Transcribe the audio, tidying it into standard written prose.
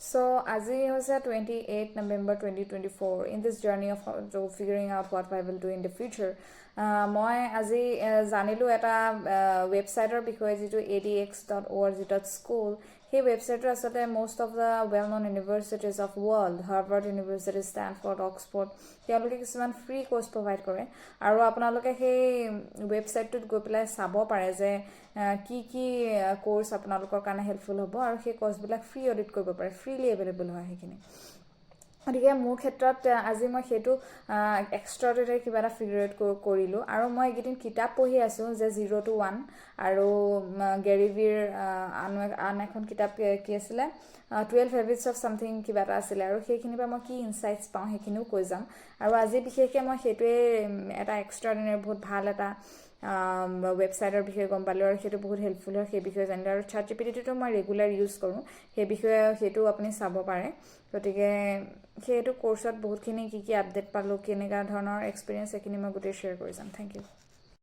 So, আজি হৈছে 28 November 2024. In this journey of figuring out what I will do in the future, মই আজি জানিলোঁ এটা ৱেবছাইটৰ বিষয়ে যিটো adx.org.school. সেই ৱেবছাইটটো আচলতে most of the well-known universities of world, Harvard University, Stanford, Oxford, তেওঁলোকে কিছুমান ফ্ৰী কোৰ্চ প্ৰভাইড কৰে আৰু আপোনালোকে সেই ৱেবছাইটটোত গৈ পেলাই চাব পাৰে যে কি কি কোৰ্চ আপোনালোকৰ কাৰণে হেল্পফুল হ'ব আৰু সেই কোৰ্চবিলাক ফ্ৰী অডিট কৰিব পাৰে, ফ্ৰীলি এভেইলেবল হয় সেইখিনি। গতিকে মোৰ ক্ষেত্ৰত আজি মই সেইটো এক্সট্ৰাঅৰ্ডিনাৰী কিবা এটা ফিগাৰ আউট কৰিলোঁ আৰু মই এইকেইদিন কিতাপ পঢ়ি আছোঁ যে 0 to 1 আৰু গেৰিভিৰ আন এখন কিতাপ কি আছিলে 12 Habits of Something কিবা এটা আছিলে আৰু সেইখিনিৰ পৰা মই কি ইনচাইটছ পাওঁ সেইখিনিও কৈ যাম আৰু আজি বিশেষকৈ মই সেইটোৱে এটা এক্সট্ৰাঅৰ্ডিনাৰী বহুত ভাল এটা ৱেবছাইটৰ বিষয়ে গম পালোঁ আৰু সেইটো বহুত হেল্পফুল হয় সেই বিষয়ে জানিলোঁ আৰু ChatGPTটো মই ৰেগুলাৰ ইউজ কৰোঁ সেই বিষয়ে সেইটো আপুনি চাব পাৰে। গতিকে সেইটো কোৰ্চত বহুতখিনি কি কি আপডেট পালোঁ কেনেকুৱা ধৰণৰ এক্সপিৰিয়েঞ্চ সেইখিনি মই গোটেই শ্বেয়াৰ কৰি যাম। Thank U.